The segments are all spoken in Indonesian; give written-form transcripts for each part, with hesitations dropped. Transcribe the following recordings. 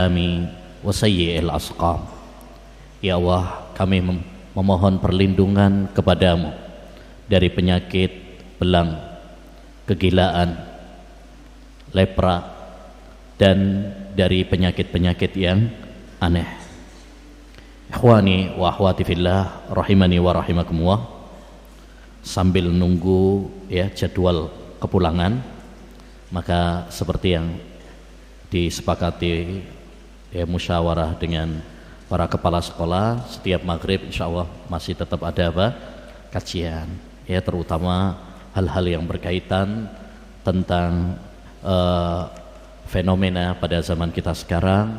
Amin wa sayyi'il asqam. Ya Allah, kami memohon perlindungan kepadamu dari penyakit belang, kegilaan, lepra, dan dari penyakit-penyakit yang aneh. Ikhwani wa akhwati fillah, rahimani wa rahimakumullah. Sambil nunggu ya jadwal kepulangan, maka seperti yang disepakati ya musyawarah dengan para kepala sekolah, setiap maghrib insyaallah masih tetap ada apa? Kajian ya, terutama hal-hal yang berkaitan tentang fenomena pada zaman kita sekarang,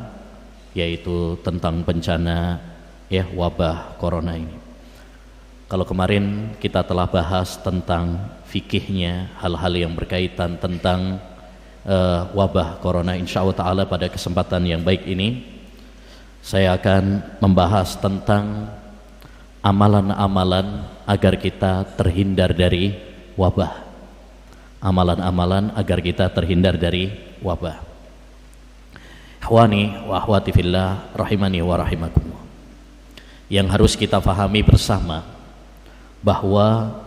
yaitu tentang bencana ya wabah corona ini. Kalau kemarin kita telah bahas tentang fikihnya, hal-hal yang berkaitan tentang wabah corona, insyaallah ta'ala pada kesempatan yang baik ini saya akan membahas tentang amalan-amalan agar kita terhindar dari wabah. Amalan-amalan agar kita terhindar dari wabah. Ikhwani wa akhwati fillah, rahimani wa rahimakumullah. Yang harus kita fahami bersama bahwa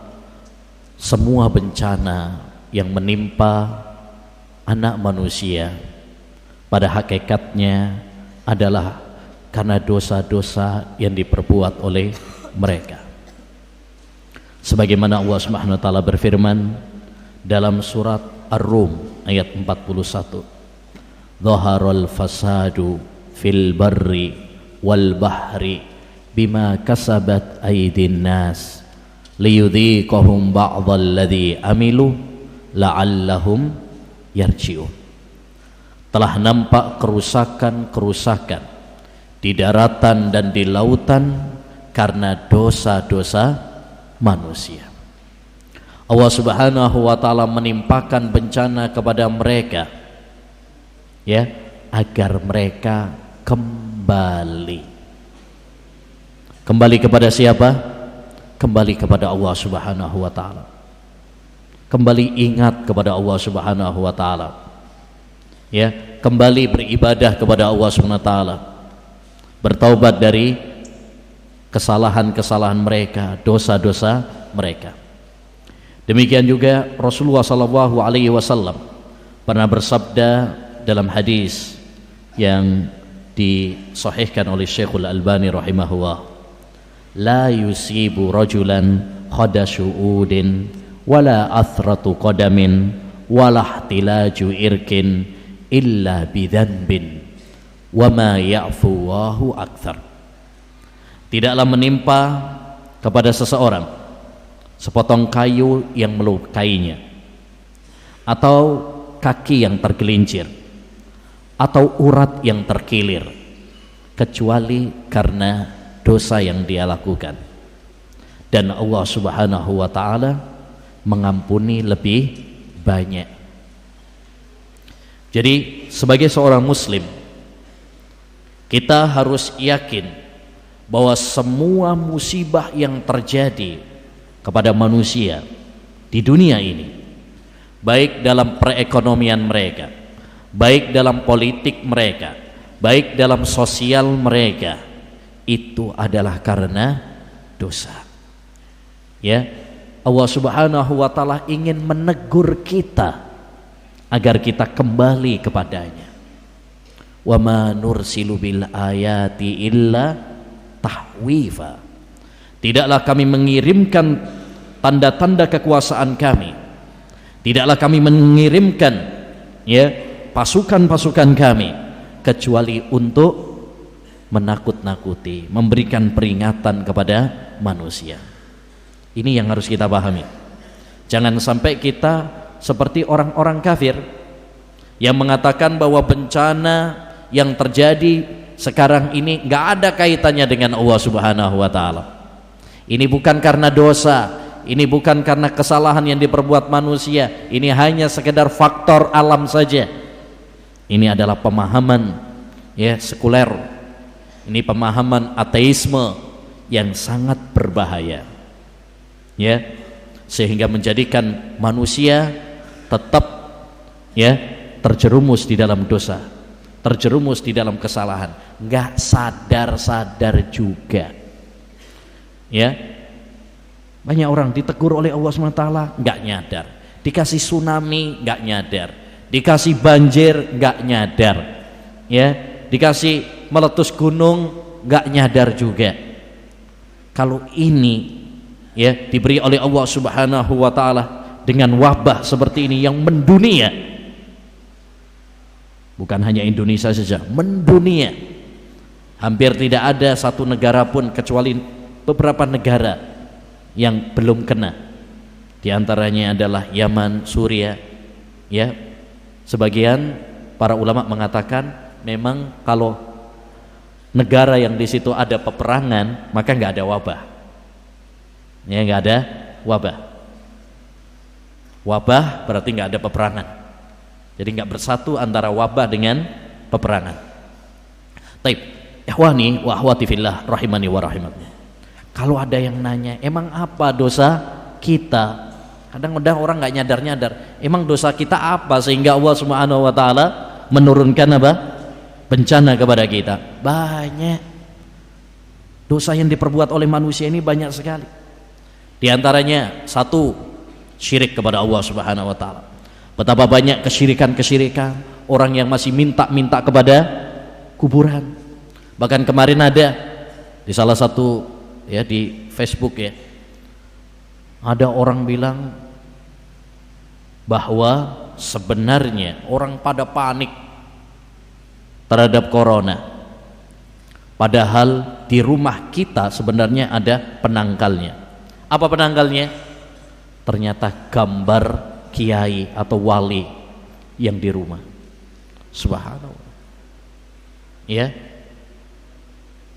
semua bencana yang menimpa anak manusia pada hakikatnya adalah karena dosa-dosa yang diperbuat oleh mereka. Sebagaimana Allah Subhanahu wa taala berfirman dalam surat Ar-Rum ayat 41, "Dhaharal fasadu fil barri wal bahri bima kasabat aydin nas liyudhiqahum ba'dhal ladzi amilu la'allahum yarji'un." Telah nampak kerusakan-kerusakan di daratan dan di lautan karena dosa-dosa manusia. Allah Subhanahu wa taala menimpakan bencana kepada mereka ya, agar mereka kembali kepada siapa? Kembali kepada Allah Subhanahu wa taala. Kembali ingat kepada Allah Subhanahu wa taala. Ya, kembali beribadah kepada Allah Subhanahu wa taala. Bertaubat dari kesalahan-kesalahan mereka, dosa-dosa mereka. Demikian juga Rasulullah sallallahu alaihi wasallam pernah bersabda dalam hadis yang disahihkan oleh Syekhul Albani rahimahullah, "La yusibu rajulan khadashu udin wala athratu qadamin wala ihtilaju irkin illa bidhanbin wa ma ya'fu Allahu akthar." Tidaklah menimpa kepada seseorang sepotong kayu yang melukainya, atau kaki yang tergelincir, atau urat yang terkilir, kecuali karena dosa yang dia lakukan, dan Allah Subhanahu wa ta'ala mengampuni lebih banyak. Jadi sebagai seorang muslim, kita harus yakin bahwa semua musibah yang terjadi kepada manusia di dunia ini, baik dalam perekonomian mereka, baik dalam politik mereka, baik dalam sosial mereka, itu adalah karena dosa. Ya, Allah Subhanahu wa taala ingin menegur kita agar kita kembali kepadanya. Wa ma nursilu bil ayati illa tahwifa. Tidaklah kami mengirimkan tanda-tanda kekuasaan kami, tidaklah kami mengirimkan ya pasukan-pasukan kami kecuali untuk menakut-nakuti, memberikan peringatan kepada manusia. Ini yang harus kita pahami. Jangan sampai kita seperti orang-orang kafir yang mengatakan bahwa bencana yang terjadi sekarang ini nggak ada kaitannya dengan Allah Subhanahu wa taala. Ini bukan karena dosa, ini bukan karena kesalahan yang diperbuat manusia, ini hanya sekedar faktor alam saja. Ini adalah pemahaman ya sekuler. Ini pemahaman ateisme yang sangat berbahaya. Ya, sehingga menjadikan manusia tetap ya terjerumus di dalam dosa, terjerumus di dalam kesalahan, nggak sadar-sadar juga. Ya, banyak orang ditegur oleh Allah SWT nggak nyadar, dikasih tsunami nggak nyadar, dikasih banjir nggak nyadar, ya, dikasih meletus gunung nggak nyadar juga. Kalau ini ya diberi oleh Allah Subhanahu wa taala dengan wabah seperti ini yang mendunia, bukan hanya Indonesia saja, mendunia. Hampir tidak ada satu negara pun kecuali beberapa negara yang belum kena. Di antaranya adalah Yaman, Suria. Ya, sebagian para ulama mengatakan memang kalau negara yang di situ ada peperangan maka nggak ada wabah. Ya, nggak ada wabah. Wabah berarti nggak ada peperangan. Jadi nggak bersatu antara wabah dengan peperangan. Taib, ikhwani wa akhwati fillah rahimani wa rahimakumullah. Kalau ada yang nanya, emang apa dosa kita? Kadang-kadang orang nggak nyadar-nyadar. Emang dosa kita apa sehingga Allah Subhanahu wa taala menurunkan apa? Bencana kepada kita. Banyak. Dosa yang diperbuat oleh manusia ini banyak sekali. Di antaranya satu, syirik kepada Allah Subhanahu wa taala. Betapa banyak kesyirikan-kesyirikan, orang yang masih minta-minta kepada kuburan. Bahkan kemarin ada di salah satu ya di Facebook ya, ada orang bilang bahwa sebenarnya orang pada panik terhadap corona, padahal di rumah kita sebenarnya ada penangkalnya. Apa penangkalnya? Ternyata gambar kiai atau wali yang di rumah. Subhanallah. Ya,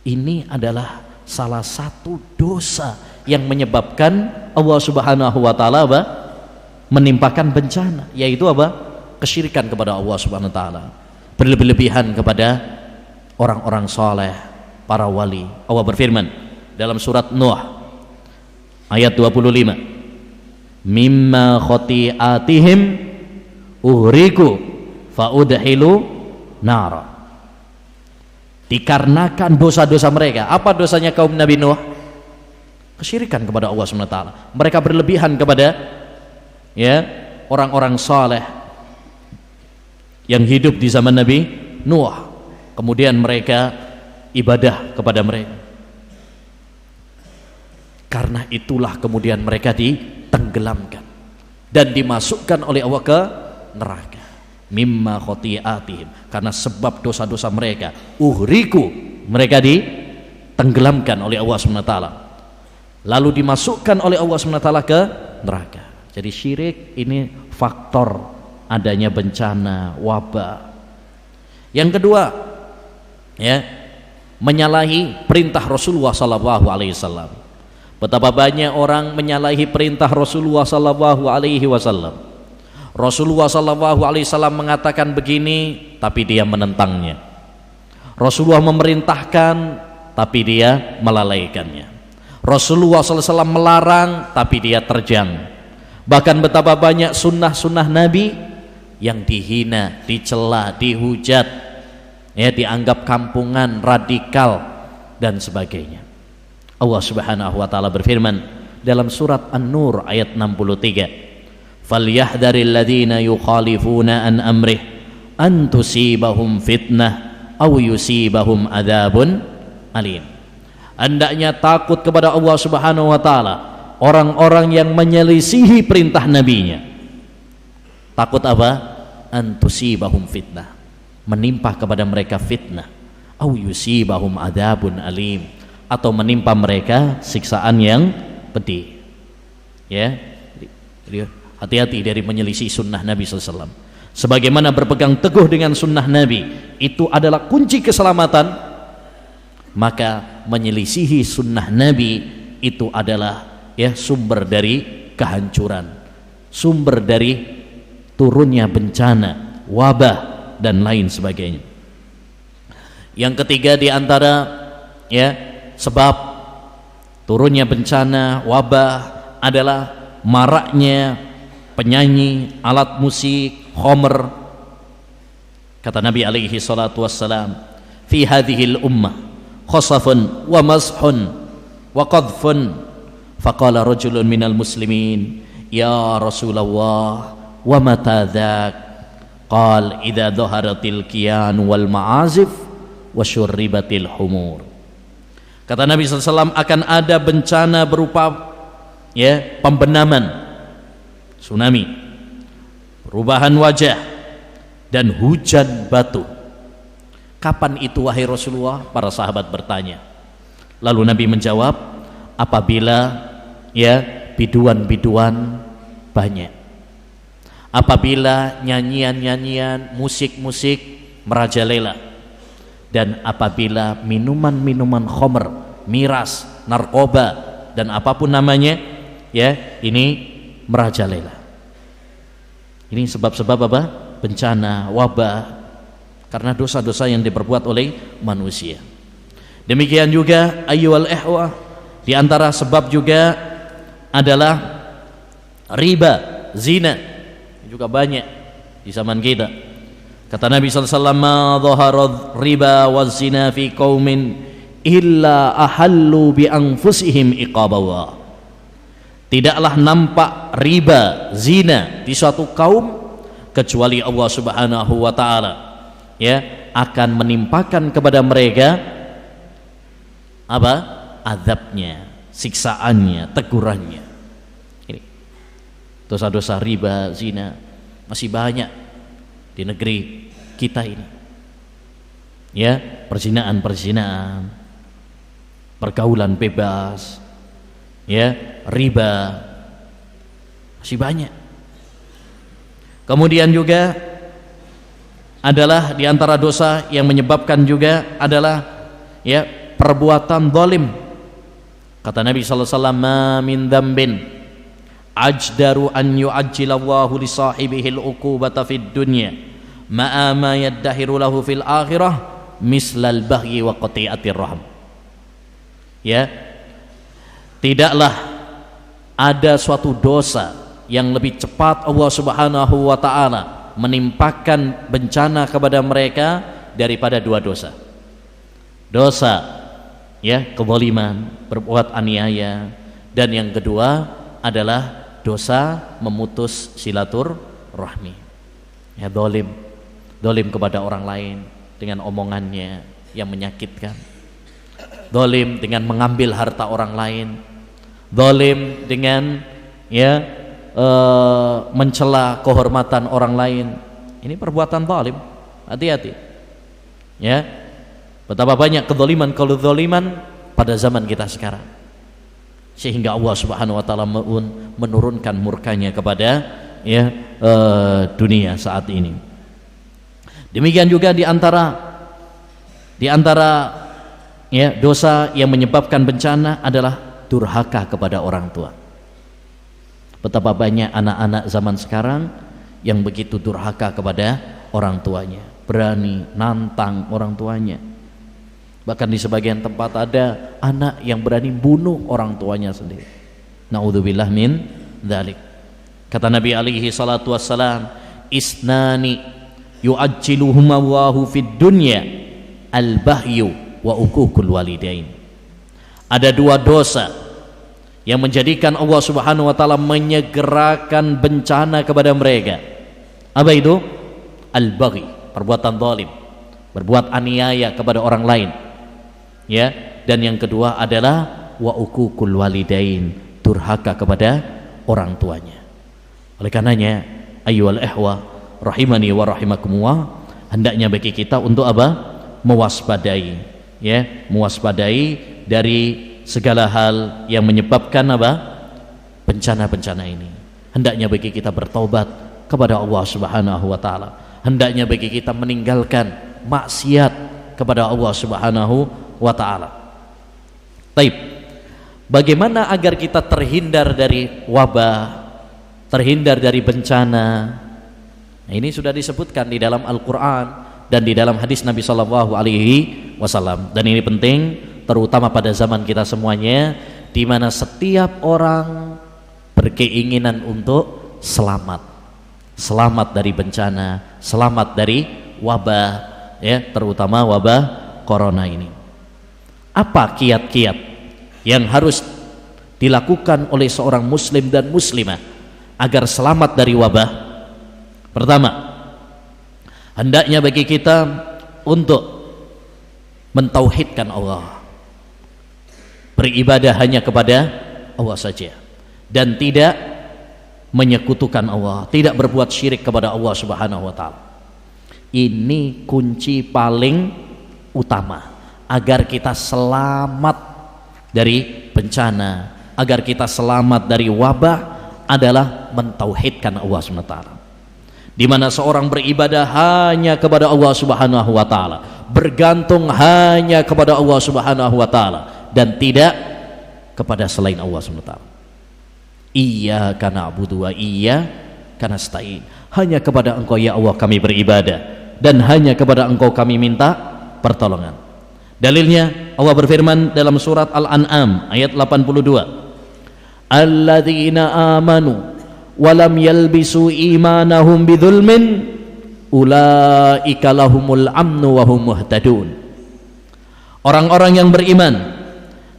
ini adalah salah satu dosa yang menyebabkan Allah Subhanahu wa taala menimpakan bencana, yaitu apa? Kesyirikan kepada Allah Subhanahu wa taala, berlebih-lebihan kepada orang-orang soleh, para wali. Allah berfirman dalam surat Nuh ayat 25, mimma khoti'atihim uhriku fa'udhilu nara. Dikarenakan dosa-dosa mereka. Apa dosanya kaum Nabi Nuh? Kesyirikan kepada Allah SWT. Mereka berlebihan kepada ya orang-orang saleh yang hidup di zaman Nabi Nuh. Kemudian mereka ibadah kepada mereka. Karena itulah kemudian mereka ditenggelamkan dan dimasukkan oleh Allah ke neraka. Mimma khoti'atihim, karena sebab dosa-dosa mereka, uhriku, mereka ditenggelamkan oleh Allah SWT, lalu dimasukkan oleh Allah SWT ke neraka. Jadi syirik ini faktor adanya bencana, wabah. Yang kedua, ya, menyalahi perintah Rasulullah SAW. Betapa banyak orang menyalahi perintah Rasulullah SAW. Rasulullah SAW mengatakan begini, tapi dia menentangnya. Rasulullah memerintahkan, tapi dia melalaikannya. Rasulullah SAW melarang, tapi dia terjang. Bahkan betapa banyak sunnah-sunnah Nabi yang dihina, dicela, dihujat, ya, dianggap kampungan, radikal, dan sebagainya. Allah Subhanahu wa taala berfirman dalam surat An-Nur ayat 63, falyahdharil ladzina yukhalifuna an amrih an tusibahum fitnah aw yusibahum adzabun alim. Hendaknya takut kepada Allah Subhanahu wa taala orang-orang yang menyelisihi perintah nabinya. Takut apa? An tusibahum fitnah, menimpa kepada mereka fitnah, aw yusibahum adzabun alim, atau menimpa mereka siksaan yang pedih. Ya, hati-hati dari menyelisih sunnah Nabi SAW. Sebagaimana berpegang teguh dengan sunnah Nabi itu adalah kunci keselamatan, maka menyelisihi sunnah Nabi itu adalah ya sumber dari kehancuran, sumber dari turunnya bencana, wabah, dan lain sebagainya. Yang ketiga di antara ya sebab turunnya bencana, wabah adalah maraknya penyanyi, alat musik, khomer, Kata Nabi alaihi salatu wassalam, fi hadhil ummah khasafun wa mashun wa qadfun. Faqala rajulun minal muslimin, ya Rasulullah, wa mata dhak? Qal idza dhaharatil kiyan wal ma'azif wa syurribatil humur. Kata Nabi SAW, akan ada bencana berupa pembenaman, tsunami, perubahan wajah, dan hujan batu. Kapan itu wahai Rasulullah? Para sahabat bertanya. Lalu Nabi menjawab, apabila biduan-biduan banyak, apabila nyanyian-nyanyian, musik-musik merajalela, dan apabila minuman-minuman khamr, miras, narkoba, dan apapun namanya, ini merajalela. Ini sebab-sebab apa? Bencana, wabah, karena dosa-dosa yang diperbuat oleh manusia. Demikian juga ayyuhal ikhwah, di antara sebab juga adalah riba, zina. Ini juga banyak di zaman kita. Kata Nabi SAW, ma dhahara riba wa zina fi qaumin illa ahallu bi anfusihim iqaballah. Tidaklah nampak riba, zina di suatu kaum kecuali Allah Subhanahu wa taala akan menimpakan kepada mereka apa? Azabnya, siksaannya, tegurannya. Ini dosa-dosa riba, zina masih banyak di negeri kita ini. Perzinaan, pergaulan bebas, riba masih banyak. Kemudian juga adalah di antara dosa yang menyebabkan juga adalah perbuatan zalim. Kata Nabi sallallahu alaihi wasallam, ma min dzambin ajdaru an yu'ajjilallahu li sahibihi al-uqubata fid dunya ma ma yaddahiru lahu fil akhirah mislal baghi wa qati'atir rahim. Tidaklah ada suatu dosa yang lebih cepat Allah Subhanahu wa taala menimpakan bencana kepada mereka daripada dua dosa. Dosa kezaliman, berbuat aniaya, dan yang kedua adalah dosa memutus silaturahmi. Dolim kepada orang lain dengan omongannya yang menyakitkan. Dolim dengan mengambil harta orang lain. Dolim dengan mencela kehormatan orang lain. Ini perbuatan zalim. Hati-hati. Betapa banyak kezaliman pada zaman kita sekarang, sehingga Allah Subhanahu wa taala menurunkan murkanya kepada dunia saat ini. Demikian juga di antara dosa yang menyebabkan bencana adalah durhaka kepada orang tua. Betapa banyak anak-anak zaman sekarang yang begitu durhaka kepada orang tuanya, berani nantang orang tuanya. Bahkan di sebagian tempat ada anak yang berani bunuh orang tuanya sendiri. Na'udzubillah min dzalik. Kata Nabi alaihi salatu wassalam, isnani yu'ajjiluhuma Allahu fid dunya al-bahyu wa uququl walidain. Ada dua dosa yang menjadikan Allah Subhanahu wa taala menyegerakan bencana kepada mereka. Apa itu? Al-baghi, perbuatan zalim, berbuat aniaya kepada orang lain. Dan yang kedua adalah wa uququl walidain, durhaka kepada orang tuanya. Oleh karenanya ayyuhal ikhwah rahimani wa rahimakumullah, hendaknya bagi kita untuk apa? Mewaspadai, mewaspadai dari segala hal yang menyebabkan apa? Bencana-bencana ini. Hendaknya bagi kita bertaubat kepada Allah Subhanahu wa taala. Hendaknya bagi kita meninggalkan maksiat kepada Allah Subhanahu wa ta'ala. Taib. Bagaimana agar kita terhindar dari wabah, terhindar dari bencana? Nah, ini sudah disebutkan di dalam Al-Quran dan di dalam hadis Nabi Sallallahu Alaihi Wasallam. Dan ini penting, terutama pada zaman kita semuanya, di mana setiap orang berkeinginan untuk selamat dari bencana, selamat dari wabah, ya, terutama wabah corona ini. Apa kiat-kiat yang harus dilakukan oleh seorang muslim dan muslimah agar selamat dari wabah? Pertama, hendaknya bagi kita untuk mentauhidkan Allah, beribadah hanya kepada Allah saja dan tidak menyekutukan Allah, tidak berbuat syirik kepada Allah Subhanahu wa taala. Ini kunci paling utama agar kita selamat dari bencana, agar kita selamat dari wabah, adalah mentauhidkan Allah Subhanahu wa taala. Di mana seorang beribadah hanya kepada Allah Subhanahu wa taala, bergantung hanya kepada Allah Subhanahu wa taala dan tidak kepada selain Allah Subhanahu wa taala. Iyyaka na'budu wa iyyaka nasta'in. Hanya kepada Engkau ya Allah kami beribadah dan hanya kepada Engkau kami minta pertolongan. Dalilnya Allah berfirman dalam surat Al-An'am ayat 82. Alladzina amanu wa lam yalbisu imanahum bidzulmin ulaika lahumul amnu wa hum muhtadun. Orang-orang yang beriman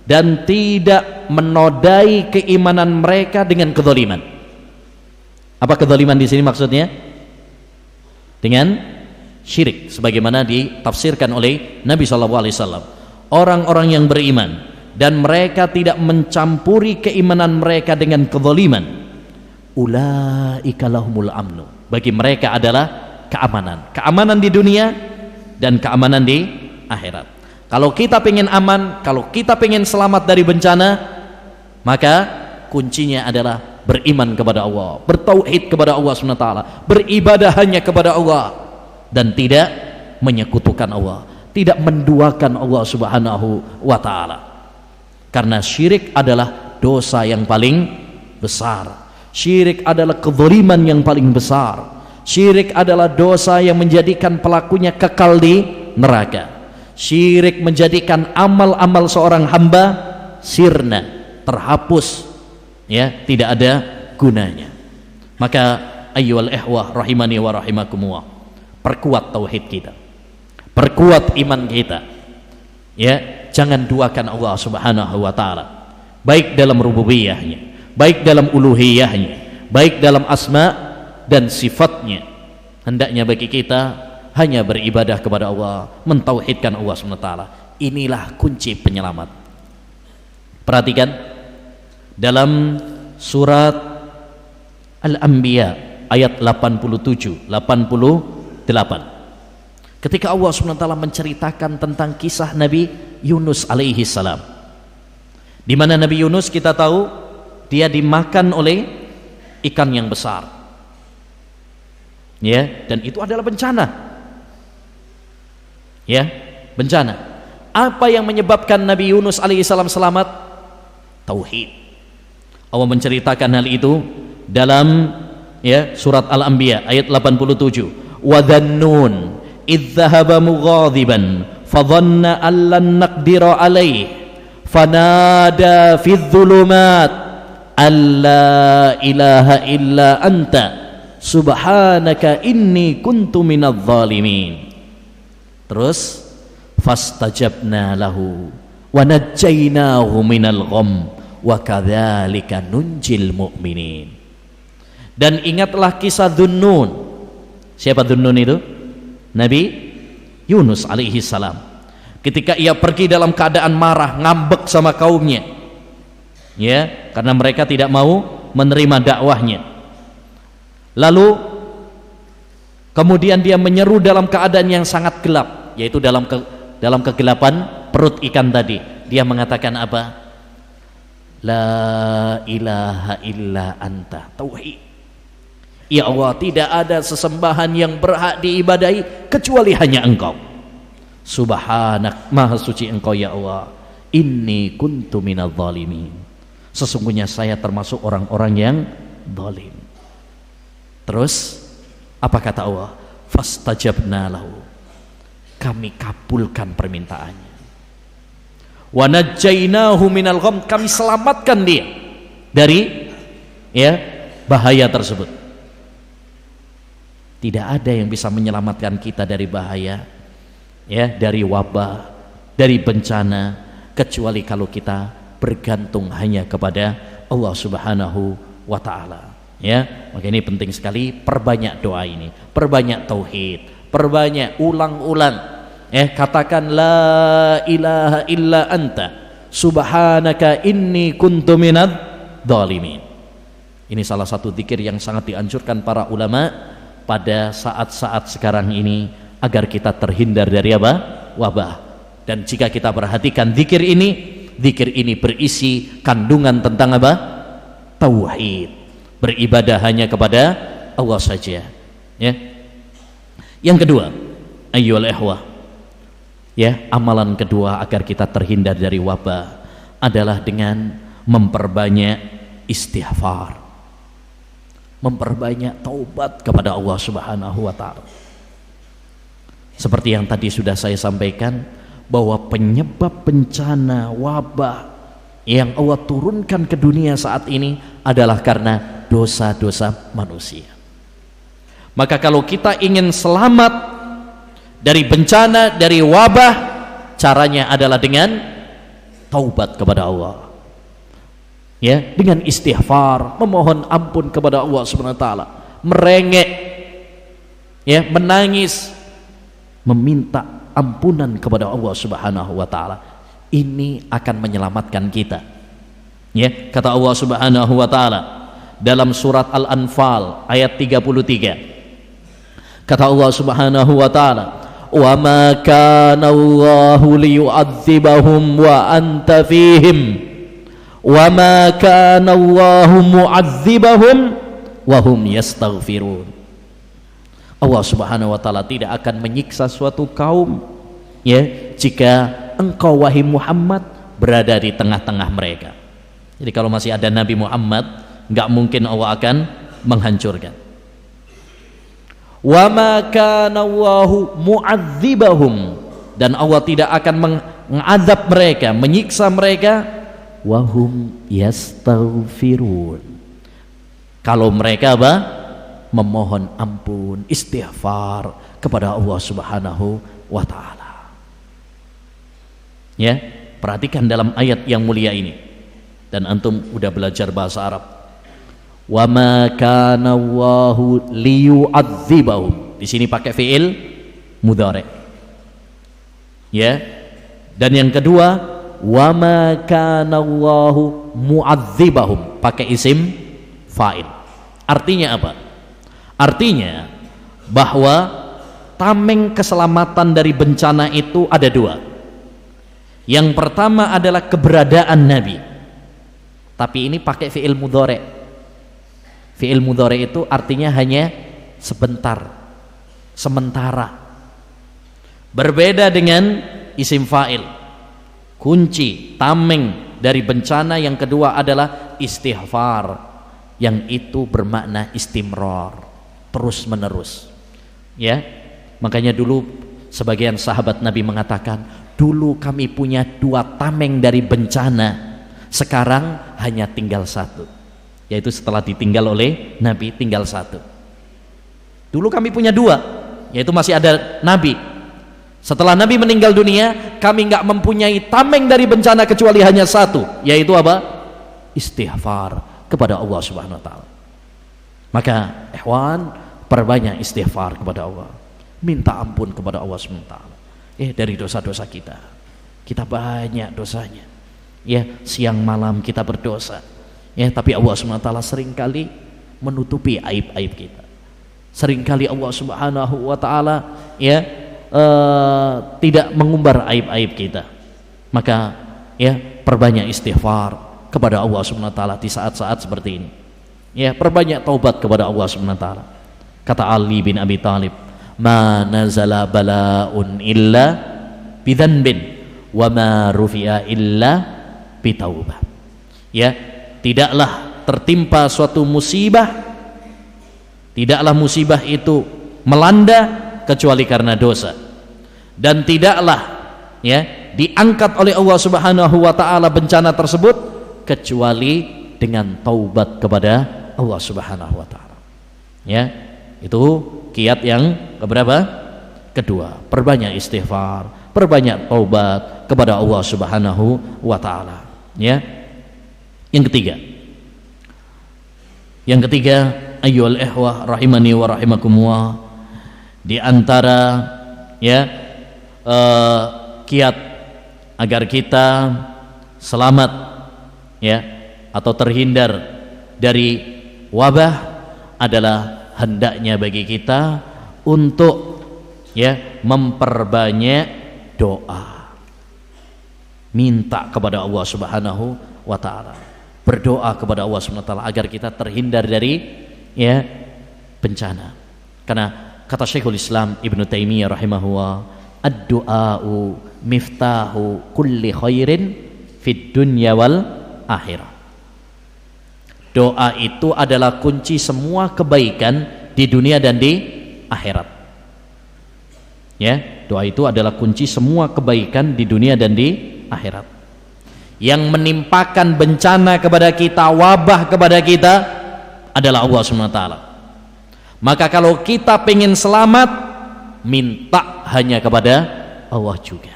dan tidak menodai keimanan mereka dengan kezaliman. Apa kezaliman di sini maksudnya? Dengan syirik, sebagaimana ditafsirkan oleh Nabi SAW. Orang-orang yang beriman dan mereka tidak mencampuri keimanan mereka dengan kezaliman, ulaika lahumul amnu. Bagi mereka adalah keamanan, keamanan di dunia dan keamanan di akhirat. Kalau kita pengen aman, kalau kita pengen selamat dari bencana, maka kuncinya adalah beriman kepada Allah, bertauhid kepada Allah SWT, beribadah hanya kepada Allah dan tidak menyekutukan Allah, tidak menduakan Allah Subhanahu wa taala. Karena syirik adalah dosa yang paling besar. Syirik adalah kezaliman yang paling besar. Syirik adalah dosa yang menjadikan pelakunya kekal di neraka. Syirik menjadikan amal-amal seorang hamba sirna, terhapus, ya, tidak ada gunanya. Maka ayyuhal ikhwah rahimani wa rahimakumullah, perkuat tauhid kita, perkuat iman kita, ya, jangan duakan Allah Subhanahu wa taala, baik dalam rububiyahnya, baik dalam uluhiyahnya, baik dalam asma dan sifatnya. Hendaknya bagi kita hanya beribadah kepada Allah, mentauhidkan Allah SWT. Inilah kunci penyelamat. Perhatikan dalam surat Al-Anbiya ayat 87, 88, ketika Allah SWT menceritakan tentang kisah Nabi Yunus alaihi salam, di mana Nabi Yunus kita tahu dia dimakan oleh ikan yang besar, ya, dan itu adalah bencana. Ya, bencana. Apa yang menyebabkan Nabi Yunus alaihissalam selamat? Tauhid. Allah menceritakan hal itu dalam, ya, surat Al-Anbiya ayat 87. Wa dhannun idh dhahaba mughadiban fadhanna an lan naqdira alaih fanada fidh dhulumat alla ilaha illa anta subhanaka inni kuntu minadh dhalimin. Terus fastajabna lahu wa najjaynahu minal gham wa kadzalika nunjil mu'minin. Dan ingatlah kisah Dhunnun. Siapa Dhunnun itu? Nabi Yunus alaihi salam. Ketika ia pergi dalam keadaan marah, ngambek sama kaumnya, ya, karena mereka tidak mau menerima dakwahnya. Lalu kemudian dia menyeru dalam keadaan yang sangat gelap, yaitu dalam kegelapan perut ikan tadi. Dia mengatakan apa? La ilaha illa anta, tauhid. Ya Allah, tidak ada sesembahan yang berhak diibadahi kecuali hanya Engkau. Subhanak, maha suci Engkau ya Allah. Inni kuntu minadh dhalimin. Sesungguhnya saya termasuk orang-orang yang zalim. Terus apa kata Allah? Fastajabna lahu, kami kabulkan permintaannya. Wa najjaynahu minal gham, kami selamatkan dia dari, ya, bahaya tersebut. Tidak ada yang bisa menyelamatkan kita dari bahaya, ya, dari wabah, dari bencana, kecuali kalau kita bergantung hanya kepada Allah Subhanahu wa Ta'ala. Ya, maka ini penting sekali, perbanyak doa ini, perbanyak tauhid, perbanyak ulang-ulang. Katakan la ilaha illa anta subhanaka inni kuntu minadz dzalimin. Ini salah satu zikir yang sangat dianjurkan para ulama pada saat-saat sekarang ini agar kita terhindar dari apa? Wabah. Dan jika kita perhatikan zikir ini berisi kandungan tentang apa? Tauhid. Beribadah hanya kepada Allah saja. Ya. Yang kedua, ayyuhal ikhwah, ya, amalan kedua agar kita terhindar dari wabah adalah dengan memperbanyak istighfar, memperbanyak taubat kepada Allah Subhanahu wa Ta'ala. Seperti yang tadi sudah saya sampaikan, bahwa penyebab bencana wabah yang Allah turunkan ke dunia saat ini adalah karena dosa-dosa manusia. Maka kalau kita ingin selamat dari bencana, dari wabah, caranya adalah dengan taubat kepada Allah, ya, dengan istighfar, memohon ampun kepada Allah Subhanahu wa Ta'ala, merengek, ya, menangis, meminta ampunan kepada Allah Subhanahu wa Ta'ala. Ini akan menyelamatkan kita. Ya, kata Allah Subhanahu wa Ta'ala dalam surat Al-Anfal ayat 33. Kata Allah Subhanahu wa Ta'ala, "Wa ma kana Allahu liyu'adzibahum wa anta fihim wa ma kana Allahu mu'adzibahum wa hum yastaghfirun." Allah Subhanahu wa Ta'ala tidak akan menyiksa suatu kaum, ya, jika engkau wahai Muhammad berada di tengah-tengah mereka. Jadi kalau masih ada Nabi Muhammad, enggak mungkin Allah akan menghancurkan. Wa ma kana Allahu mu'adzibahum, dan Allah tidak akan mengadab mereka, menyiksa mereka, wa hum yastaghfirun, kalau mereka apa? Memohon ampun, istighfar kepada Allah Subhanahu wa Ta'ala. Ya, perhatikan dalam ayat yang mulia ini, dan antum udah belajar bahasa Arab. Wa ma kana Allahu liyu'adzibahum, di sini pakai fi'il mudhari'. Ya. Dan yang kedua, wa ma kana Allahu mu'adzibahum, pakai isim fa'il. Artinya apa? Artinya bahwa tameng keselamatan dari bencana itu ada dua. Yang pertama adalah keberadaan Nabi, tapi ini pakai fi'il mudhari'. Fi'il mudhari' itu artinya hanya sebentar, sementara. Berbeda dengan isim fa'il. Kunci tameng dari bencana yang kedua adalah istighfar, yang itu bermakna istimrar, terus menerus. Ya, makanya dulu sebagian sahabat Nabi mengatakan, dulu kami punya dua tameng dari bencana, sekarang hanya tinggal satu, yaitu setelah ditinggal oleh Nabi tinggal satu. Dulu kami punya dua, yaitu masih ada Nabi. Setelah Nabi meninggal dunia, kami nggak mempunyai tameng dari bencana kecuali hanya satu, yaitu apa? Istighfar kepada Allah Subhanahu wa Ta'ala. Maka ikhwan, perbanyak istighfar kepada Allah, minta ampun kepada Allah Subhanahu wa Ta'ala, dari dosa-dosa kita. Kita banyak dosanya, ya, siang malam kita berdosa, ya, tapi Allah Subhanahu wa Ta'ala seringkali menutupi aib-aib kita. Seringkali Allah Subhanahu wa Ta'ala, ya, tidak mengumbar aib-aib kita. Maka, ya, perbanyak istighfar kepada Allah Subhanahu wa Ta'ala di saat-saat seperti ini. Ya, perbanyak taubat kepada Allah Subhanahu wa Ta'ala. Kata Ali bin Abi Thalib, "Ma nazala bala'un illa bidzanbin wa ma rufi'a illa bitaubah." Ya, tidaklah tertimpa suatu musibah, tidaklah musibah itu melanda kecuali karena dosa, dan tidaklah, ya, diangkat oleh Allah Subhanahu wa Ta'ala bencana tersebut kecuali dengan taubat kepada Allah Subhanahu wa Ta'ala. Ya, itu kiat yang keberapa? Kedua, perbanyak istighfar, perbanyak taubat kepada Allah Subhanahu wa taala, ya. Yang ketiga, ayyuhal ikhwah rahimani wa rahimakumullah, di antara ya kiat agar kita selamat ya atau terhindar dari wabah adalah hendaknya bagi kita untuk ya memperbanyak doa, minta kepada Allah Subhanahu wa taala, berdoa kepada Allah Subhanahu wa taala agar kita terhindar dari ya bencana. Karena kata Syekhul Islam Ibnu Taimiyah rahimahullah, ad-du'a'u miftahu kulli khairin fid dunya wal akhirah. Doa itu adalah kunci semua kebaikan di dunia dan di akhirat. Ya, doa itu adalah kunci semua kebaikan di dunia dan di akhirat. Yang menimpakan bencana kepada kita, wabah kepada kita adalah Allah Subhanahu wa taala. Maka kalau kita pengen selamat, minta hanya kepada Allah juga.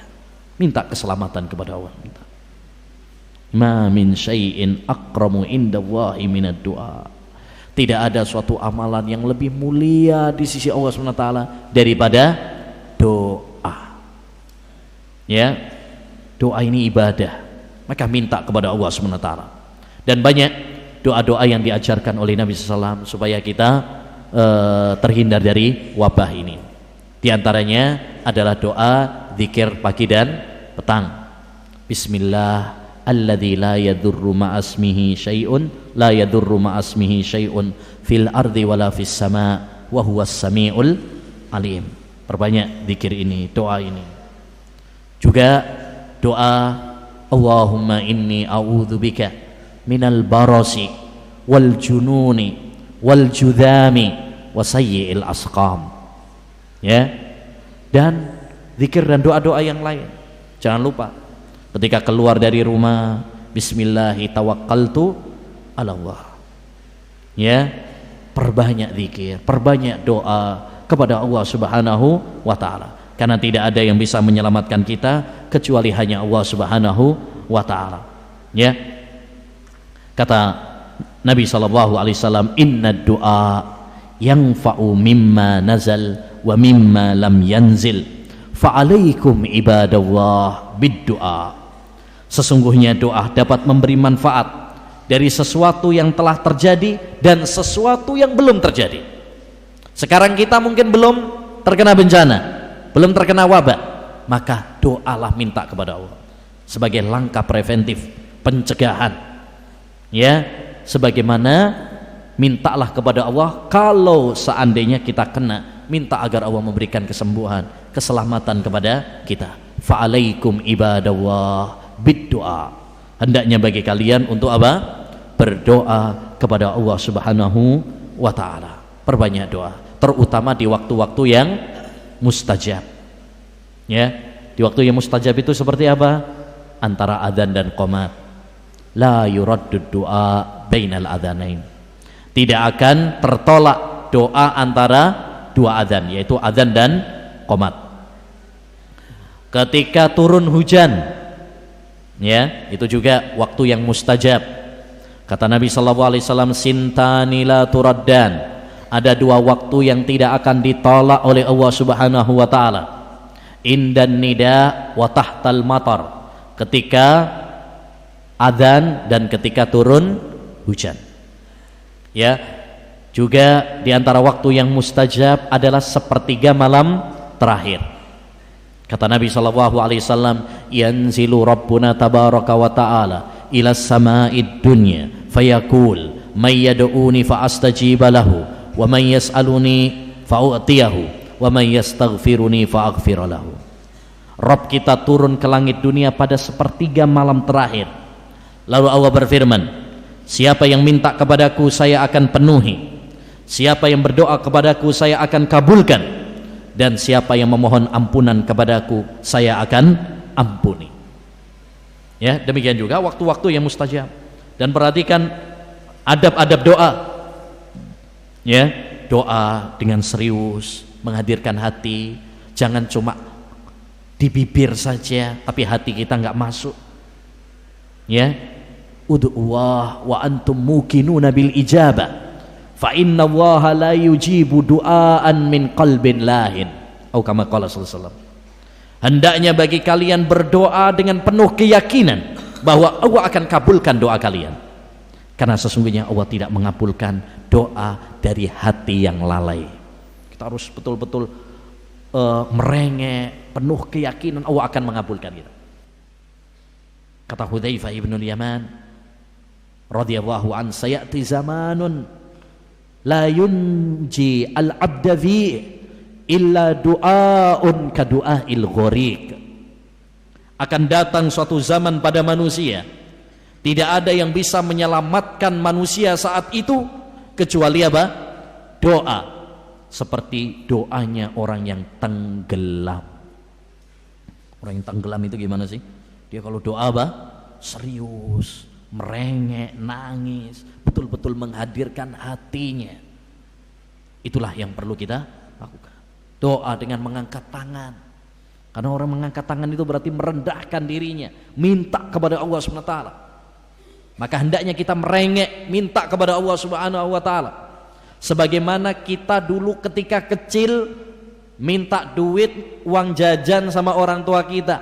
Minta keselamatan kepada Allah. Minta. Ma min syai'in akramu indallahi minad du'a. Tidak ada suatu amalan yang lebih mulia di sisi Allah Subhanahu wa taala daripada doa. Ya. Doa ini ibadah. Maka minta kepada Allah Subhanahu wa taala. Dan banyak doa-doa yang diajarkan oleh Nabi sallallahu alaihi wasallam supaya kita terhindar dari wabah ini. Di antaranya adalah doa zikir pagi dan petang. Bismillah alladzi la yadurru ma'asmihi syai'un fil ardi wala fis sama' wa huwas samiul alim. Perbanyak zikir ini, doa ini. Juga doa Allahumma inni a'udzubika minal barasi wal jununi wal judhami wa sayyi'il asqam. Ya. Dan zikir dan doa-doa yang lain. Jangan lupa ketika keluar dari rumah, bismillahi tawakkaltu ala Allah. Ya, perbanyak zikir, perbanyak doa kepada Allah Subhanahu wa taala. Karena tidak ada yang bisa menyelamatkan kita kecuali hanya Allah Subhanahu wa taala. Ya. Kata Nabi sallallahu alaihi wasallam, "Inna du'a yanfa'u mimma nazal wa mimma lam yanzil. Fa'alaikum ibadallah bid-du'a." Sesungguhnya doa dapat memberi manfaat dari sesuatu yang telah terjadi dan sesuatu yang belum terjadi. Sekarang kita mungkin belum terkena bencana, belum terkena wabah, maka doalah, minta kepada Allah sebagai langkah preventif pencegahan. Ya, sebagaimana mintalah kepada Allah kalau seandainya kita kena, minta agar Allah memberikan kesembuhan, keselamatan kepada kita. Fa'alaikum ibadallah bid-du'a. Hendaknya bagi kalian untuk apa? Berdoa kepada Allah Subhanahu wa taala. Perbanyak doa, terutama di waktu-waktu yang mustajab. Ya, di waktu yang mustajab itu seperti apa? Antara adzan dan qomat. La yuraddud du'a bainal adzanain. Tidak akan tertolak doa antara dua adzan, yaitu adzan dan qomat. Ketika turun hujan, ya, itu juga waktu yang mustajab. Kata Nabi sallallahu alaihi wasallam, sintani la turaddan. Ada dua waktu yang tidak akan ditolak oleh Allah Subhanahu wa taala. Indan nida wa tahtal matar. Ketika adzan dan ketika turun hujan. Ya. Juga di antara waktu yang mustajab adalah sepertiga malam terakhir. Kata Nabi sallallahu alaihi wasallam, yanzilu rabbuna tabaraka wa ta'ala ila sama'id dunya fayaqul may yad'uni fa astajiba lahu wa may yas'aluni fa u'tiyahu wa may yastaghfiruni fa aghfir lahu. Rabb kita turun ke langit dunia pada sepertiga malam terakhir. Lalu Allah berfirman, siapa yang minta kepadaku saya akan penuhi, siapa yang berdoa kepadaku saya akan kabulkan, dan siapa yang memohon ampunan kepadaku saya akan ampuni. Ya, demikian juga waktu-waktu yang mustajab. Dan perhatikan adab-adab doa. Ya, doa dengan serius, menghadirkan hati, jangan cuma di bibir saja tapi hati kita nggak masuk. Ya, ud'uwah wa antum muqinuna bil ijabah fa inna allaha la yujibu du'aan min qalbin lahin, atau kama qala sallallahu alaihi wasallam. Hendaknya bagi kalian berdoa dengan penuh keyakinan bahwa Allah akan kabulkan doa kalian, karena sesungguhnya Allah tidak mengabulkan doa dari hati yang lalai. Kita harus betul-betul merengek, penuh keyakinan Allah akan mengabulkan kita. Kata Hudzaifah ibn al-Yaman radhiyallahu an, sayati zamanun la yunji al-abda fi illa du'aun ka du'ail ghoriq. Akan datang suatu zaman pada manusia, tidak ada yang bisa menyelamatkan manusia saat itu kecuali apa? Doa, seperti doanya orang yang tenggelam. Orang yang tenggelam itu gimana sih? Dia kalau doa apa? Serius, merengek, nangis, betul-betul menghadirkan hatinya. Itulah yang perlu kita lakukan. Doa dengan mengangkat tangan, karena orang mengangkat tangan itu berarti merendahkan dirinya, minta kepada Allah Subhanahu wa taala. Maka hendaknya kita merengek, minta kepada Allah Subhanahu wa taala. Sebagaimana kita dulu ketika kecil minta duit, uang jajan sama orang tua kita.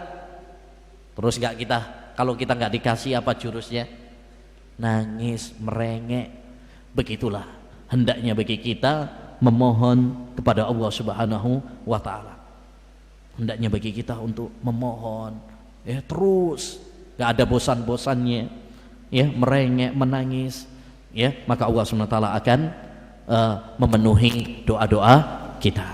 Terus kalau kita nggak dikasih, apa jurusnya? Nangis, merengek. Begitulah hendaknya bagi kita memohon kepada Allah Subhanahu wa taala. Hendaknya bagi kita untuk memohon, ya, terus nggak ada bosan-bosannya, ya, merengek, menangis, ya, maka Allah Subhanahu wa taala akan memenuhi doa-doa kita.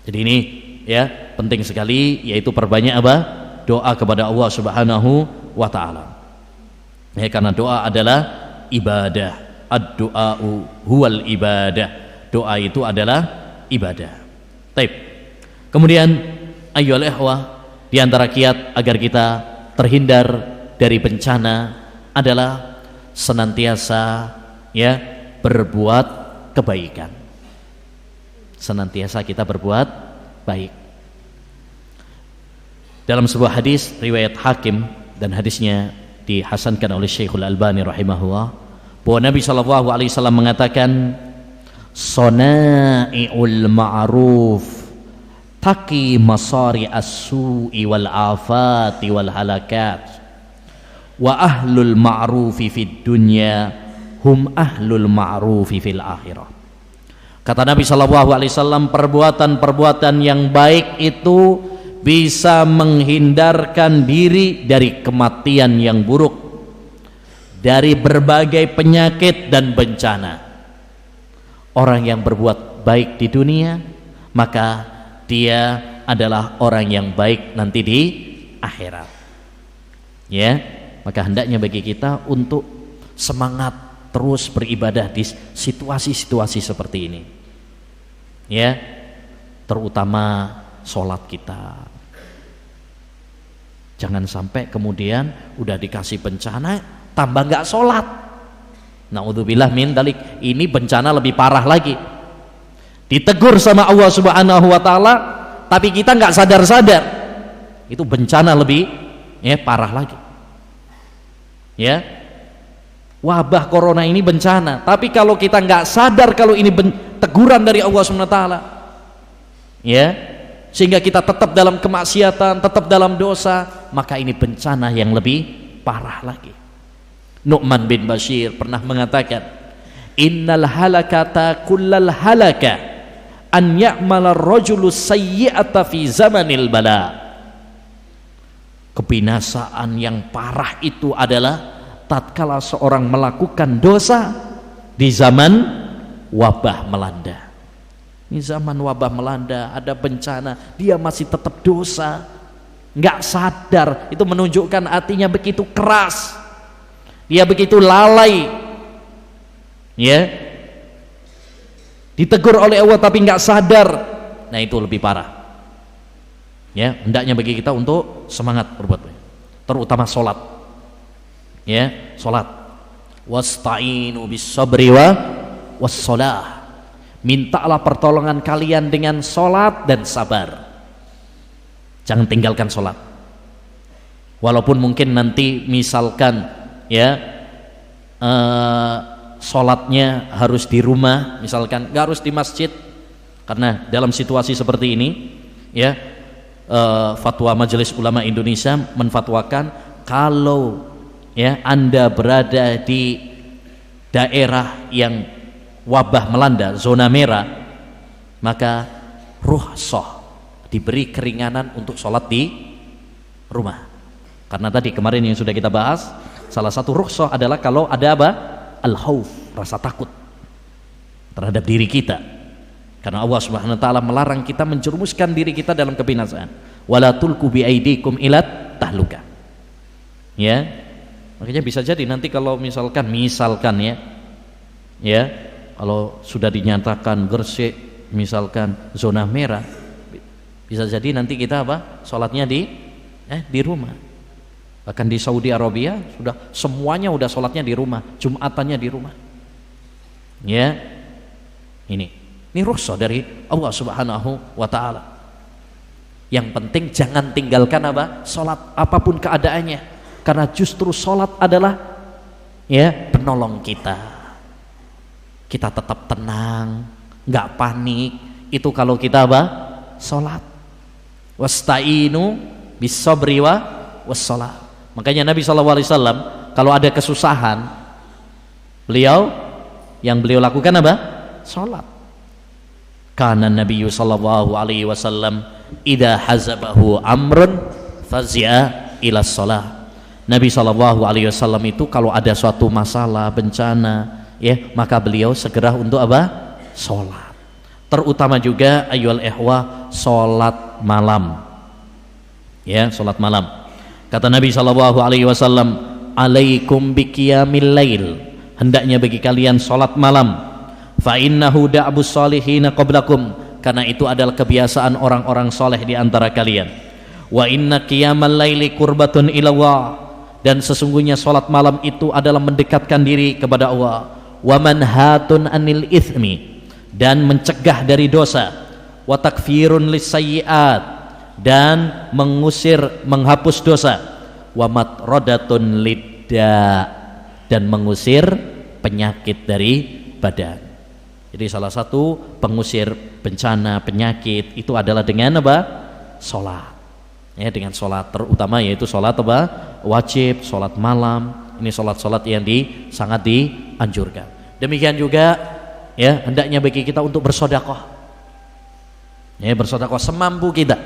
Jadi ini, ya, penting sekali, yaitu perbanyak apa? Doa kepada Allah Subhanahu wa taala. Ya, karena doa adalah ibadah. Ad-du'a'u huwal ibadah. Doa itu adalah ibadah. Baik. Kemudian ayyuhal ikhwah, di antara kiat agar kita terhindar dari bencana adalah senantiasa, ya, berbuat kebaikan. Senantiasa kita berbuat baik. Dalam sebuah hadis riwayat Hakim, dan hadisnya dihasankan oleh Syekhul Albani rahimahullah, bahwa Nabi SAW mengatakan, Sona'i'ul ma'ruf taqi masari as-su'i wal afati wal halakat, wa ahlul ma'rufi fid dunya hum ahlul ma'rufi fil akhirah. Kata Nabi SAW, perbuatan-perbuatan yang baik itu bisa menghindarkan diri dari kematian yang buruk, dari berbagai penyakit dan bencana. Orang yang berbuat baik di dunia, maka dia adalah orang yang baik nanti di akhirat. Ya, maka hendaknya bagi kita untuk semangat terus beribadah di situasi-situasi seperti ini. Ya, terutama sholat kita. Jangan sampai kemudian udah dikasih bencana tambah nggak sholat. Na'udzubillah min dalik. Ini bencana lebih parah lagi. Ditegur sama Allah Subhanahu wa taala, tapi kita nggak sadar-sadar. Itu bencana lebih, ya, parah lagi. Ya, wabah corona ini bencana, tapi kalau kita nggak sadar kalau ini teguran dari Allah Subhanahu wa taala, ya, sehingga kita tetap dalam kemaksiatan, tetap dalam dosa, maka ini bencana yang lebih parah lagi. Nu'man bin Bashir pernah mengatakan, innal halakata kullal halaka an ya'mala ar-rajulu sayyi'ata fi zamanil bala. Kebinasaan yang parah itu adalah tatkala seorang melakukan dosa di zaman wabah melanda. Ini zaman wabah melanda, ada bencana, dia masih tetap dosa, nggak sadar. Itu menunjukkan hatinya begitu keras, dia begitu lalai, ya, ditegur oleh Allah tapi nggak sadar. Nah, itu lebih parah. Ya, hendaknya bagi kita untuk semangat berbuat baik, terutama sholat. Ya, sholat. Wasta'inu bis sabri wa was sholah. mintalah pertolongan kalian dengan sholat dan sabar. Jangan tinggalkan sholat, walaupun mungkin nanti misalkan ya sholatnya harus di rumah, misalkan nggak harus di masjid, karena dalam situasi seperti ini ya fatwa Majelis Ulama Indonesia menfatwakan kalau ya Anda berada di daerah yang wabah melanda, zona merah, maka rukhsah, diberi keringanan untuk sholat di rumah. Karena tadi kemarin yang sudah kita bahas, salah satu rukhsah adalah kalau ada apa? Al-khauf, rasa takut terhadap diri kita. Karena Allah Subhanahu wa taala melarang kita menjerumuskan diri kita dalam kebinasaan. Wala tulqu biaidikum ilat tahluka. Ya. Makanya bisa jadi nanti kalau misalkan ya, kalau sudah dinyatakan Gresik misalkan zona merah, bisa jadi nanti kita apa? Sholatnya di rumah. Bahkan di Saudi Arabia sudah semuanya udah sholatnya di rumah, Jumatannya di rumah. Ya, ini rukhsah dari Allah Subhanahu wa taala. Yang penting jangan tinggalkan apa? Sholat apapun keadaannya, karena justru sholat adalah ya penolong kita. Kita tetap tenang, nggak panik. Itu kalau kita apa? Sholat. Wasta'inu bis-sabri was-shalah. Makanya Nabi SAW kalau ada kesusahan, yang beliau lakukan apa? Sholat. Kana Nabi sallallahu alaihi wasallam idza hazabahu amrun fazi'a ila shalah. Nabi sallallahu alaihi wasallam itu kalau ada suatu masalah, bencana, ya, maka beliau segera untuk apa? Sholat. Terutama juga ayyuhal ikhwah, sholat malam. Ya, sholat malam. Kata Nabi sallallahu alaihi wasallam, "Alaikum biqiyamil lail." Hendaknya bagi kalian sholat malam. Fa innahu da'bus shalihin qablakum. Karena itu adalah kebiasaan orang-orang soleh di antara kalian. Wa inna qiyamal laili qurbatun ilallah. Dan sesungguhnya sholat malam itu adalah mendekatkan diri kepada Allah. Wa manhatun anil ithmi, dan mencegah dari dosa. Wa takfirun lisayyi'at, dan menghapus dosa. Wa matrodatun lidda, dan mengusir penyakit dari badan. Jadi salah satu pengusir bencana penyakit itu adalah dengan apa? Sholat. Ya, dengan sholat, terutama yaitu sholat apa? Wajib, sholat malam. Ini sholat-sholat yang sangat dianjurkan. Demikian juga ya hendaknya bagi kita untuk bersedekah. Ya, bersedekah semampu kita.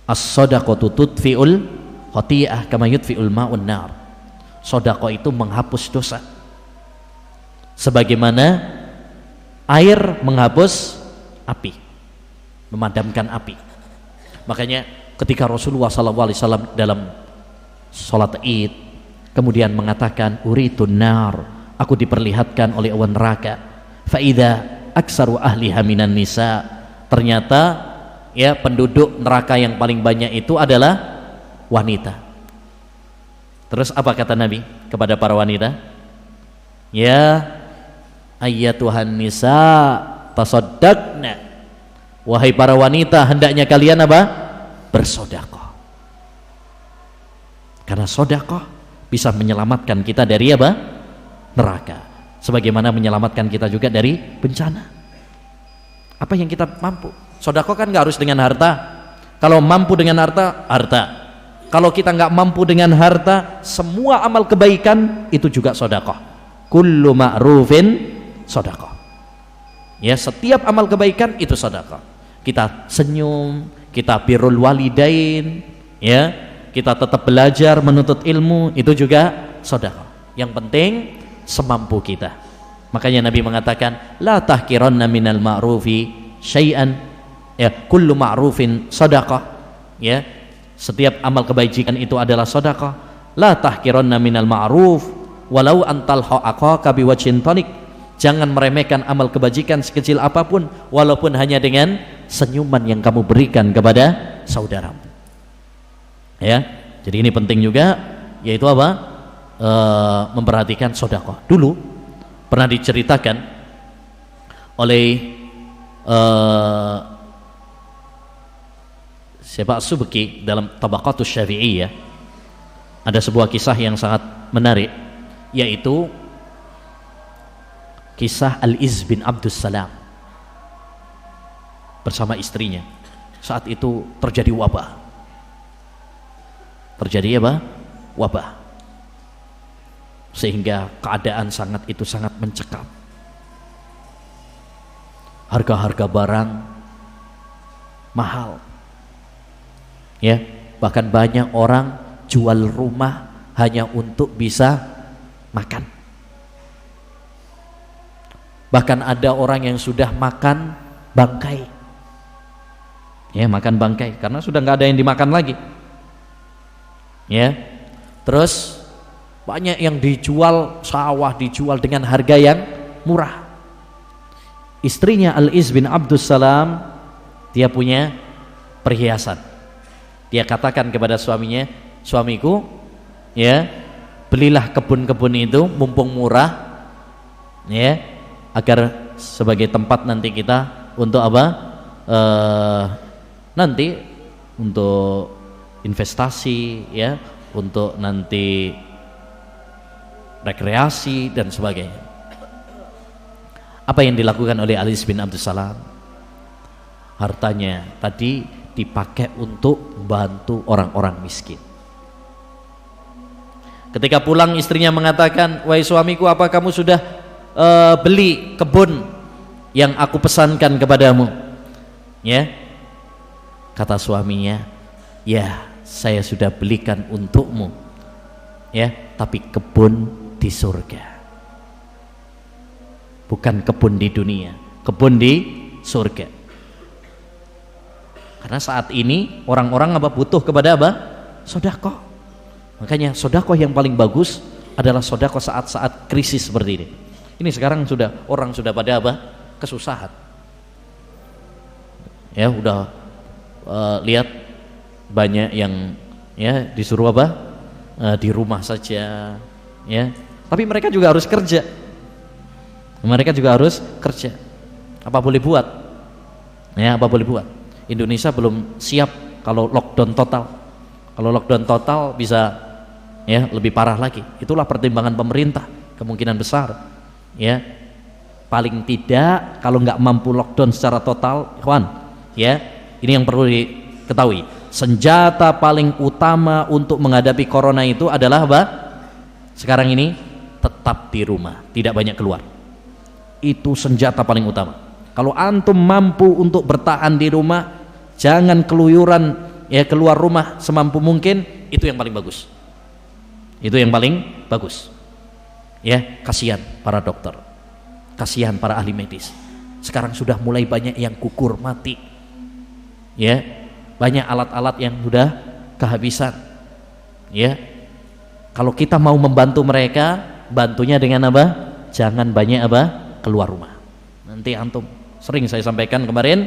As-shadaqatu tudfi'ul khati'ah kama yudfi'ul ma'un nar. Sedekah itu menghapus dosa, sebagaimana air menghapus api, memadamkan api. Makanya ketika Rasulullah SAW dalam sholat Id kemudian mengatakan, uritun nar, aku diperlihatkan oleh awan neraka. Faida aksaru ahliha minan nisa, ternyata ya penduduk neraka yang paling banyak itu adalah wanita. Terus apa kata Nabi kepada para wanita? Ya ayyatuhan nisa tasaddaqna, wahai para wanita, hendaknya kalian apa? Bersedekah. Karena sedekah bisa menyelamatkan kita dari apa? Neraka. Sebagaimana menyelamatkan kita juga dari bencana. Apa yang kita mampu. Sedekah kan nggak harus dengan harta. Kalau mampu dengan harta, harta. Kalau kita nggak mampu dengan harta, semua amal kebaikan itu juga sedekah. Kullu ma'rufin sedekah. Ya, setiap amal kebaikan itu sedekah. Kita senyum, kita birrul walidain, ya, kita tetap belajar menuntut ilmu, itu juga sedekah. Yang penting semampu kita. Makanya Nabi mengatakan, la tahkiranna minal ma'rufi syai'an, ya, kullu ma'rufin sedekah. Ya, setiap amal kebajikan itu adalah sedekah. La tahkiranna minal ma'ruf walau antal haqaka biwajhin toniq. Jangan meremehkan amal kebajikan sekecil apapun, walaupun hanya dengan senyuman yang kamu berikan kepada saudaramu. Ya, jadi ini penting juga, yaitu apa? Memperhatikan sedekah. Dulu pernah diceritakan oleh siapa Subki dalam Tabaqatus Syafi'iyah. Ada sebuah kisah yang sangat menarik, yaitu kisah Al-Izz bin Abdus Salam bersama istrinya. Saat itu terjadi wabah. Terjadi apa? Wabah. Sehingga keadaan sangat mencekam. Harga-harga barang mahal. Ya, bahkan banyak orang jual rumah hanya untuk bisa makan. Bahkan ada orang yang sudah makan bangkai. Ya, makan bangkai karena sudah nggak ada yang dimakan lagi. Ya. Terus banyak yang dijual, sawah dijual dengan harga yang murah. Istrinya Al-Izz bin Abdus Salam, dia punya perhiasan. Dia katakan kepada suaminya, suamiku, ya, belilah kebun-kebun itu mumpung murah, ya, agar sebagai tempat nanti kita untuk apa? Nanti untuk investasi, ya, untuk nanti rekreasi dan sebagainya. Apa yang dilakukan oleh Al-Izz bin Abdus Salam? Hartanya tadi dipakai untuk bantu orang-orang miskin. Ketika pulang istrinya mengatakan, wahai suamiku, apa kamu sudah beli kebun yang aku pesankan kepadamu? Ya, kata suaminya, ya, saya sudah belikan untukmu, ya, tapi kebun di surga, bukan kebun di dunia, kebun di surga. Karena saat ini orang-orang apa butuh kepada apa? Sedekah. Makanya sedekah yang paling bagus adalah sedekah saat-saat krisis seperti ini. Ini sekarang orang sudah pada apa? Kesusahan. Ya, udah lihat banyak yang ya disuruh apa? Di rumah saja, ya. Tapi mereka juga harus kerja. Mereka juga harus kerja. Apa boleh buat? Ya, apa boleh buat? Indonesia belum siap kalau lockdown total. Kalau lockdown total bisa ya lebih parah lagi. Itulah pertimbangan pemerintah, kemungkinan besar. Ya, paling tidak kalau nggak mampu lockdown secara total, ikhwan, ya, ini yang perlu diketahui. Senjata paling utama untuk menghadapi corona itu adalah apa? Sekarang ini tetap di rumah, tidak banyak keluar. Itu senjata paling utama. Kalau antum mampu untuk bertahan di rumah, jangan keluyuran, ya, keluar rumah semampu mungkin, itu yang paling bagus. Itu yang paling bagus. Ya, kasihan para dokter, kasihan para ahli medis. Sekarang sudah mulai banyak yang gugur mati. Ya, banyak alat-alat yang sudah kehabisan. Ya, kalau kita mau membantu mereka, bantunya dengan apa? Jangan banyak apa? Keluar rumah. Nanti antum, sering saya sampaikan kemarin,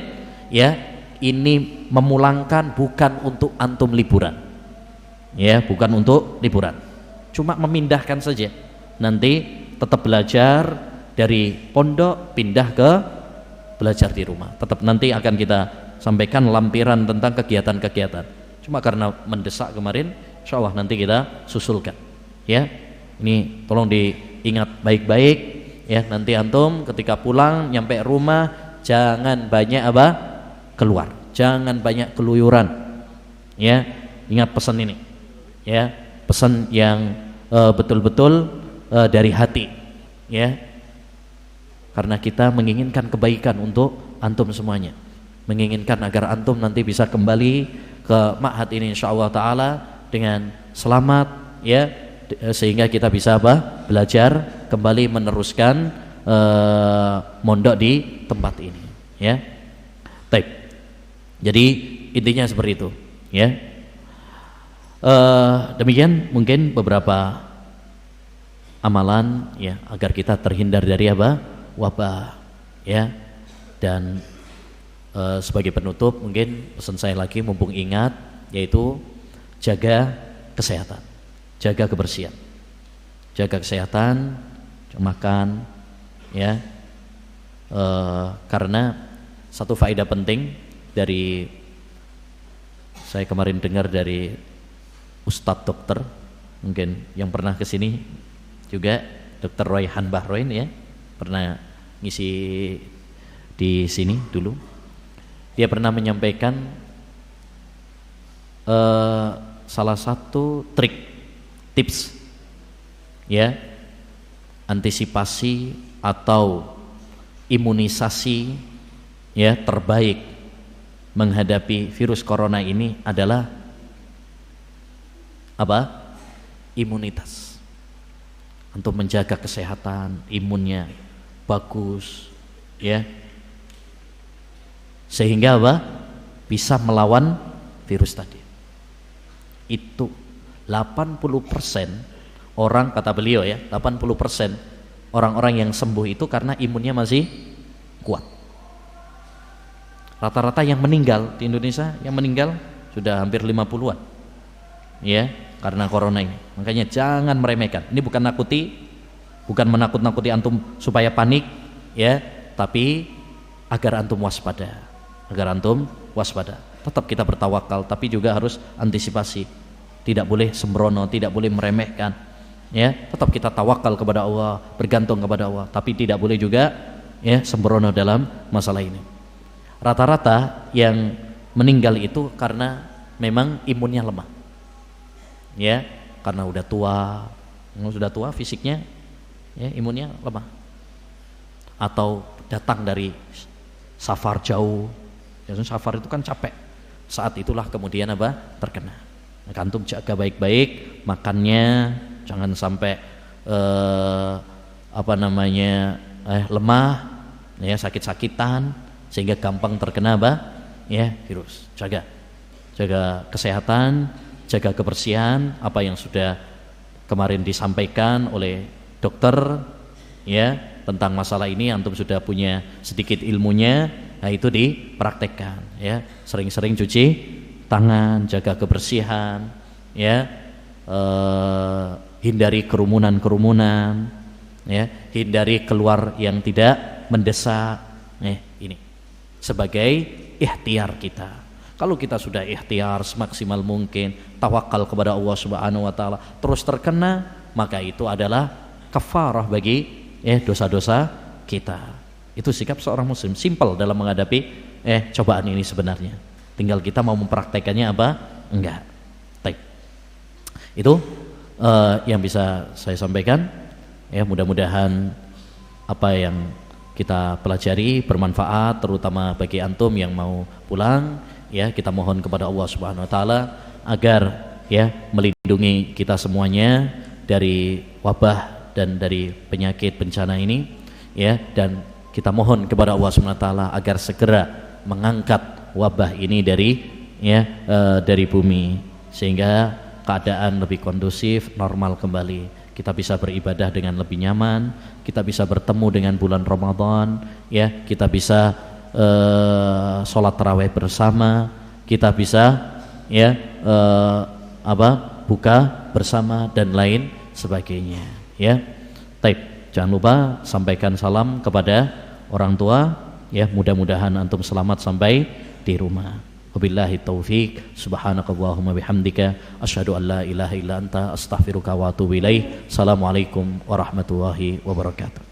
ya, ini memulangkan bukan untuk antum liburan, ya, bukan untuk liburan, cuma memindahkan saja. Nanti tetap belajar dari pondok pindah ke belajar di rumah. Tetap nanti akan kita sampaikan lampiran tentang kegiatan-kegiatan. Cuma karena mendesak kemarin, insya Allah nanti kita susulkan. Ya, ini tolong diingat baik-baik. Ya, nanti antum ketika pulang nyampe rumah jangan banyak apa? Keluar. Jangan banyak keluyuran. Ya, ingat pesan ini. Ya, pesan yang betul-betul dari hati. Ya. Karena kita menginginkan kebaikan untuk antum semuanya. Menginginkan agar antum nanti bisa kembali ke ma'had ini insyaallah taala dengan selamat, ya, sehingga kita bisa apa? Belajar kembali meneruskan mondok di tempat ini, ya. Baik. Jadi intinya seperti itu, ya. Demikian mungkin beberapa amalan, ya, agar kita terhindar dari apa? Wabah, ya. Dan sebagai penutup mungkin pesan saya lagi mumpung ingat, yaitu jaga kesehatan, jaga kebersihan, jaga kesehatan, makan, ya, Karena satu faedah penting dari saya kemarin dengar dari Ustadz dokter, mungkin yang pernah kesini juga, Dr. Royhan Bahroin ya, pernah ngisi di sini dulu. Dia pernah menyampaikan salah satu trik, tips ya, antisipasi atau imunisasi ya terbaik menghadapi virus corona ini adalah apa? Imunitas. Untuk menjaga kesehatan, imunnya bagus ya, sehingga apa? Bisa melawan virus tadi. Itu 80% orang, kata beliau ya, 80% orang-orang yang sembuh itu karena imunnya masih kuat. Rata-rata yang meninggal di Indonesia, yang meninggal sudah hampir 50-an ya, karena corona ini. Makanya jangan meremehkan. Ini bukan nakuti, bukan menakut-nakuti antum supaya panik ya, tapi agar antum waspada. Agar antum waspada. Tetap kita bertawakal, tapi juga harus antisipasi. Tidak boleh sembrono, tidak boleh meremehkan. Ya, tetap kita tawakal kepada Allah, bergantung kepada Allah, tapi tidak boleh juga ya sembrono dalam masalah ini. Rata-rata yang meninggal itu karena memang imunnya lemah. Ya, karena udah tua fisiknya ya, imunnya lemah. Atau datang dari safar jauh. Ya, safar itu kan capek. Saat itulah kemudian apa? Terkena. Nah, antum jaga baik-baik makannya, jangan sampai lemah ya, sakit-sakitan sehingga gampang terkena apa? Ya, virus. Jaga kesehatan, jaga kebersihan, apa yang sudah kemarin disampaikan oleh dokter ya tentang masalah ini, antum sudah punya sedikit ilmunya. Nah, itu dipraktekkan ya, sering-sering cuci tangan, jaga kebersihan ya, hindari kerumunan ya, hindari keluar yang tidak mendesak ini sebagai ikhtiar kita. Kalau kita sudah ikhtiar semaksimal mungkin, tawakal kepada Allah Subhanahu wa taala, terus terkena, maka itu adalah kafarah bagi dosa-dosa kita. Itu sikap seorang muslim, simpel dalam menghadapi cobaan ini sebenarnya. Tinggal kita mau mempraktekannya apa? Enggak. Baik. Itu yang bisa saya sampaikan. Ya, mudah-mudahan apa yang kita pelajari bermanfaat, terutama bagi antum yang mau pulang. Ya, kita mohon kepada Allah Subhanahu wa taala agar ya melindungi kita semuanya dari wabah dan dari penyakit bencana ini ya, dan kita mohon kepada Allah Subhanahu wa taala agar segera mengangkat wabah ini dari bumi sehingga keadaan lebih kondusif, normal kembali. Kita bisa beribadah dengan lebih nyaman, kita bisa bertemu dengan bulan Ramadan ya, kita bisa sholat tarawih bersama, kita bisa buka bersama dan lain sebagainya ya. Taib, jangan lupa sampaikan salam kepada orang tua ya, mudah-mudahan antum selamat sampai di rumah. Wabillahi taufiq, subhanakallahumma bihamdika asyhadu an la ilaha illa anta astaghfiruka wa atubu ilaik. Assalamualaikum warahmatullahi wabarakatuh.